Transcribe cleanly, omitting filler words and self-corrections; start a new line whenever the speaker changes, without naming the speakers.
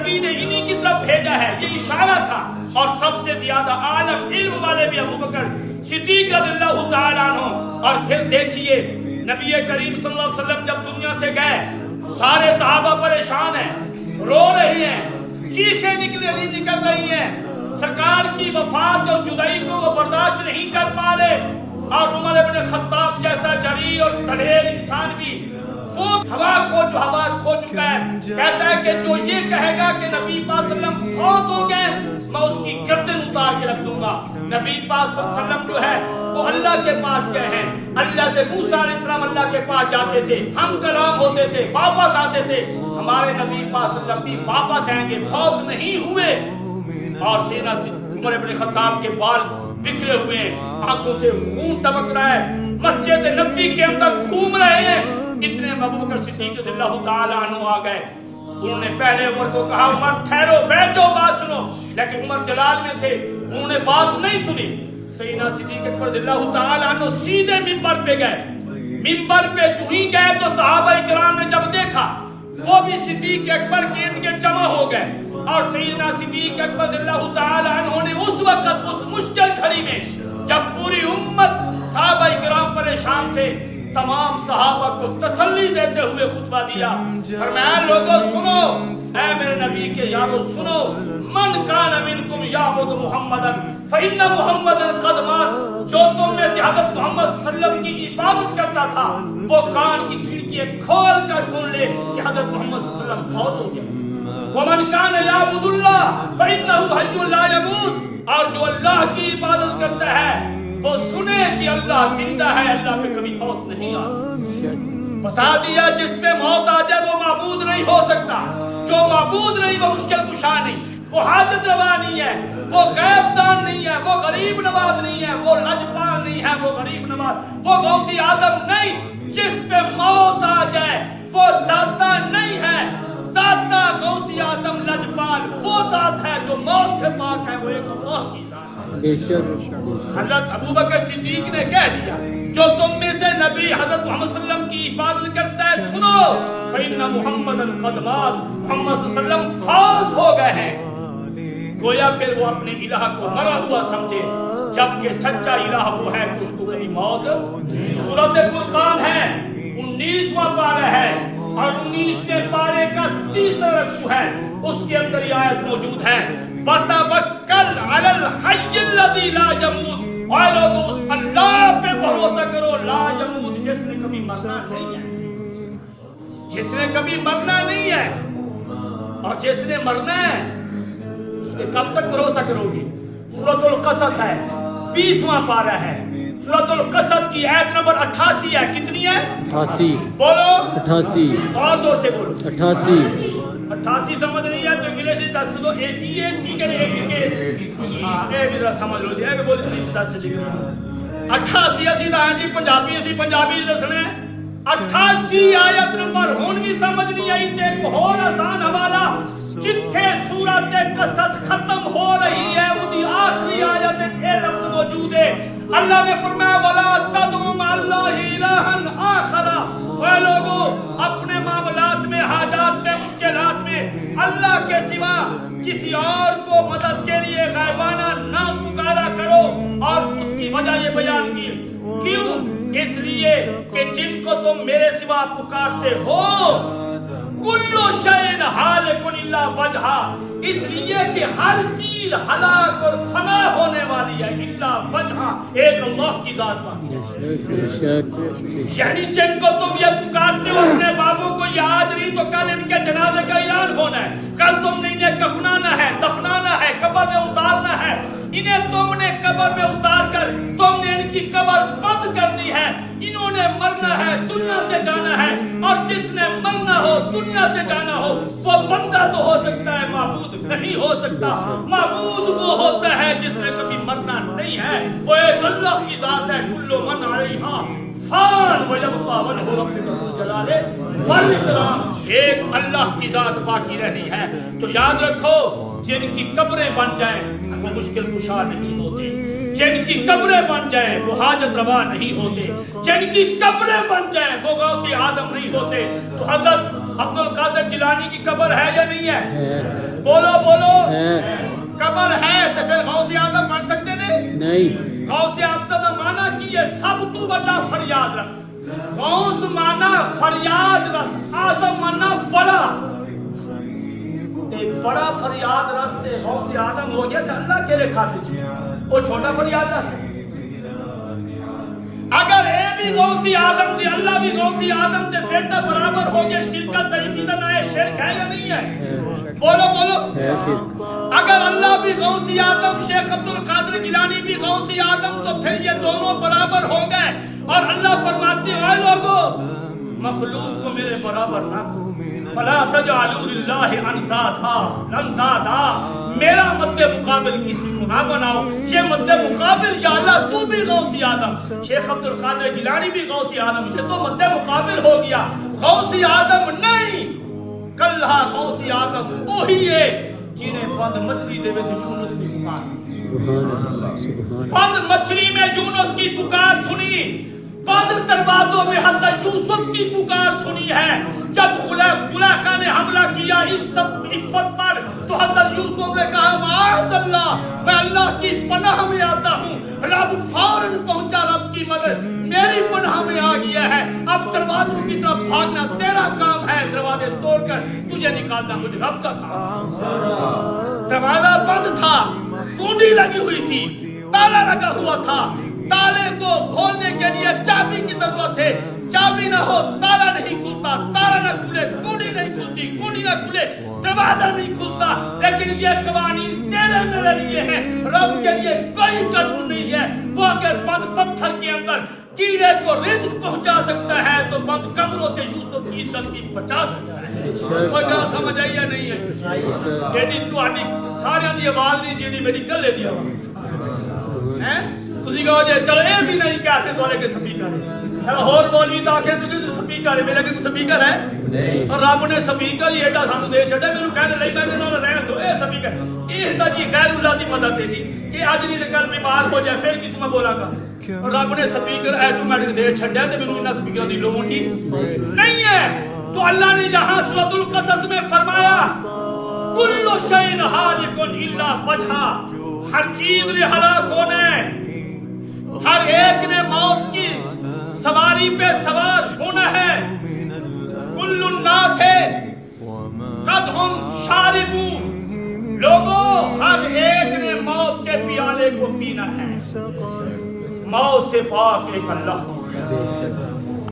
نبی نے انہی کی طرف بھیجا ہے، یہ اشارہ تھا۔ اور سب سے زیادہ عالم علم والے بھی ابو بکر صدیق رضی اللہ تعالیٰ عنہ۔ اور پھر دیکھیے نبی کریم صلی اللہ علیہ وسلم جب دنیا سے گئے، سارے صحابہ پریشان ہیں، رو رہے ہیں، چیخیں نکل رہی ہیں، سرکار کی وفات اور جدائی کو وہ برداشت نہیں کر پا رہے۔ اور عمر ابن خطاب جیسا جری اور دلیر انسان بھی وہ ہوا کھو چکا ہے، کہتا ہے کہ جو یہ کہے گا کہ نبی پاک صلی اللہ علیہ وسلم فوت ہو گئے، میں اس کی گردن اتار کے رکھ دوں گا۔ نبی پاک صلی اللہ علیہ وسلم جو ہے وہ اللہ کے پاس گئے ہیں، اللہ سے موسیٰ علیہ السلام اللہ کے پاس جاتے تھے، ہم کلام ہوتے تھے، واپس آتے تھے۔ ہمارے نبی پاک صلی اللہ علیہ وسلم بھی واپس آئیں گے، فوت نہیں ہوئے۔ اور سینہ سے عمر ابن خطاب کے بال بکھرے ہوئے ہیں، آنکھوں سے خون ٹپک رہا ہے، مسجد نبی کے اندر گھوم رہے ہیں۔ اتنے ابو بکر صدیق رضی اللہ تعالیٰ عنہ آ گئے۔ انہوں نے پہلے عمر کو کہا عمر ٹھہرو، بیٹھو، بات سنو، لیکن عمر جلال میں تھے، انہوں نے بات نہیں سنی۔ سیدنا صدیق اکبر رضی اللہ تعالیٰ عنہ سیدھے منبر پہ گئے۔ منبر پہ جو ہی گئے تو صحابہ کرام نے جب دیکھا وہ بھی صدیق اکبر کے ارد گرد جمع ہو گئے۔ اور سیدنا صدیق اکبر رضی اللہ تعالیٰ عنہ نے اس وقت اس مشکل گھڑی میں جب پوری امت صحابہ کرام پریشان تھے، تمام صحابہ کو تسلی دیتے ہوئے خطبہ دیا، فرمایا لوگوں سنو، اے میرے نبی کے یارو سنو، من کان منکم یعبد محمدا فإن محمدا قد مات، جو تم میں سے حضرت محمد صلی اللہ علیہ وسلم کی عبادت کرتا تھا وہ کان کی کھڑکی کھول کر سن لے کہ حضرت محمد صلی اللہ علیہ وسلم فوت ہو گئے۔ ومن کان یعبد اللہ فإنہ حی لا یموت، اور جو اللہ کی عبادت کرتا ہے وہ سنے کہ اللہ زندہ ہے، اللہ پہ کبھی موت نہیں آ سکتی۔ بتا دیا جس پہ موت آ جائے وہ معبود نہیں ہو سکتا، جو معبود نہیں وہ مشکل کشا نہیں، وہ حاجت روا نہیں ہے، وہ غیب دان نہیں ہے، وہ غریب نواز نہیں ہے، وہ لجپال نہیں ہے، وہ غریب نواز، وہ غوث اعظم نہیں۔ جس پہ موت آ جائے وہ داتا نہیں ہے، داتا غوث اعظم لجپال وہ ذات ہے جو موت سے پاک ہے، وہ ایک اللہ کی ذات ہے۔ حضرت ابو بکر صدیق نے کہہ دیا جو تم میں سے نبی حضرت محمد صلی اللہ علیہ وسلم کی عبادت کرتا ہے سنو، فإن محمدا قد مات، محمد صلی اللہ علیہ وسلم فوت ہو گئے ہیں۔ گویا پھر وہ اپنے الہ کو مرا ہوا سمجھے، جبکہ سچا الہ وہ ہے کہ اس کو کبھی موت۔ سورۃ فرقان ہے، 19واں پارہ ہے، اور 19ویں پارے کا 30واں رکوع ہے، اس کے اندر یہ آیت موجود ہے، وَتَوَكَّلْ عَلَى الْحَيِّ الَّذِي لَا يَمُوتُ، اور لوگوں اس اللہ پہ بھروسہ کرو لا یموت، جس نے کبھی مرنا نہیں ہے، جس نے کبھی مرنا نہیں ہے، اور جس نے مرنا ہے اس پہ کب تک بھروسہ کرو گی؟ سورۃ القصص ہے، 20واں پارہ ہے، سورۃ القصص کی آیت نمبر 88 ہے۔ کتنی ہے؟ 88۔ بولو 88، اور دور سے بولو 88 سمجھ نہیں ہے تو انگلش دس دو 88 ٹھیک ہے، 88 ہاں اے میرا سمجھ لو جی ہے کہ بول نہیں 10 سے لکھ رہا 88 اسی دا جی پنجابی دسنے 88 آیت نمبر ہن بھی سمجھ نہیں آئی تے ایک اور آسان حوالہ جتھے سورۃ قصص ختم ہو رہی ہے اُنہی آخری آیت ایک لفظ موجود ہے، اللہ نے فرمایا وَلَا تَدْعُ مَعَ اللَّهِ إِلَٰهًا آخَرَ، اے لوگوں اپنے معاملات میں، حاجات میں، مشکلات میں اللہ کے سوا کسی اور کو مدد کے لیے غائبانہ نہ پکارا کرو۔ اور اس کی وجہ یہ بیان کی، کیوں؟ اس لیے کہ جن کو تم میرے سوا پکارتے ہو کلو شیء ہالک الا وجہہ، اس لیے کہ ہر چیز ہلاک اور فنا ہونے والی ہے الا وجہہ، ایک اللہ کی ذات باقی ہے۔ یعنی جن کو تم یہ پکارتے ہو اپنے بابوں کو یہ آج نہیں تو کل ان کے جنازے کا اعلان ہونا ہے، کل تم نے انہیں کفنانا ہے، دفنانا ہے، قبر میں اتارنا ہے، انہیں تم نے قبر میں اتار کر تم نے ان کی قبر بند کرنی ہے، انہوں نے مرنا ہے، دنیا سے جانا ہے، اور جس نے مرنا ہو دنیا سے جانا ہو وہ بندہ تو ہو سکتا ہے، معبود نہیں ہو سکتا۔ معبود وہ ہوتا ہے جس نے کبھی مرنا نہیں ہے، وہ ایک اللہ کی ذات ہے، کل من علیہا فان ویبقی وجہ ربک ذو الجلال والاکرام، ایک اللہ کی ذات باقی رہنی ہے۔ تو یاد رکھو جن کی قبریں بن جائیں وہ مشکل کشا نہیں ہوتے، جن کی قبریں بن جائیں وہ حاجت روا نہیں ہوتے، جن کی قبریں بن جائیں وہ غوث اعظم نہیں ہوتے۔ تو حضرت عبد القادر جیلانی کی قبر ہے یا نہیں ہے؟ بولو بولو قبر ہے تو پھر غوث اعظم بن سکتے
نہیں.
غوث اعظم کا مانا کی ہے سب تو بڑا فریاد رس. غوث مانا فریاد رس, اعظم مانا بڑا. تے بڑا فریاد رس تے غوث اعظم ہو گیا تے اللہ کے لئے کھاتے وہ چھوٹا فریاد رس. اگر اے بھی غوث اعظم تے اللہ بھی غوث اعظم تے پھر تو برابر ہو گیا. شرکت تے اسی طرح ہے, شرک ہے یا نہیں ہے؟ بولو بولو. اگر اللہ بھی غوث اعظم, شیخ عبد القادر گیلانی بھی غوث اعظم, تو پھر یہ دونوں برابر ہو گئے. اور اللہ فرماتے ہیں اے لوگوں مخلوق کو میرے برابر نہ کرو. فلا تجعلوا للہ اندادا, میرا مد مقابل کسی کو نہ بناؤ. یہ مد مقابل یا اللہ تو بھی غوث اعظم, شیخ عبد القادر گیلانی بھی غوث اعظم, یہ تو مد مقابل ہو گیا. غوث اعظم نہیں, کلھا غوث اعظم وہی ہے جنہیں بند مچھلی دے وچ یونس کی پکار, بند مچھلی میں یونس کی پکار سنی, بند دروازوں میں حضرت یوسف کی پکار سنی ہے. جب زلیخا نے حملہ کیا عفت پر تو حضرت یوسف نے کہا معاذ اللہ, میں اللہ کی پناہ میں آتا ہوں. رب فوراً پہنچا, رب کی مدد میری پناہ میں آ گیا ہے. اب دروازوں کی طرف بھاگنا تیرا کام ہے, دروازے توڑ کر تجھے نکالنا مجھے رب کا کام. دروازہ بند تھا, کنڈی لگی ہوئی تھی, تالا لگا ہوا تھا. تالے کو کھولنے کے لیے چابی کی ضرورت ہے. چابی نہ ہو تالا نہیں کھلتا, تالا نہ کھلے کنڈی نہیں کھلتی, کنڈی نہ کھلے دروازہ نہیں کھلتا. لیکن یہ قوانین تیرے میرے لیے ہیں, رب کے لیے کوئی قانون نہیں ہے. وہ اگر بند پتھر کے اندر کیڑے کو رزق پہنچا سکتا ہے تو بند کمروں سے یوسف کی عزت کی بچا سکتا ہے. کوئی گل سمجھ آئی یا نہیں ہے؟ جیڑی تہاڈی سارے دی آواز نہیں, جیڑی میری گلے دی آواز ہے. تسی کہو جے چلو اے بھی نہیں کہتے تو کے سپیکر ہے, اور مولوی تو آکھے تو سپیکر ہے, میرا کوئی سپیکر ہے نہیں. اور رب نے سپیکر ہی ایڈا سانو دے چھڈے, مینوں کہنے لئی میں نال رہن دو اے سپیکر. اس دا جی غیر اللہ دی مدد ہے جی. یہ اج نہیں تے کل بیمار ہو جائے پھر کی میں بولاں گا. اور رب نے سپیکر ایٹومیٹک دے چھڈیا تے مینوں انہاں سپیکراں دی لوڑ ہی نہیں ہے. تو اللہ نے یہاں سورۃ القصص میں فرمایا کل شیء ہالک الا وجھہ, ہر چیز نے ہلاک ہونا ہے, ہر ایک نے موت کی سواری پہ سوار ہونا ہے. کل الناس قد ہم شاربون, لوگوں ہر ایک نے موت کے پیالے کو پینا ہے. موت سے پاک ایک اللہ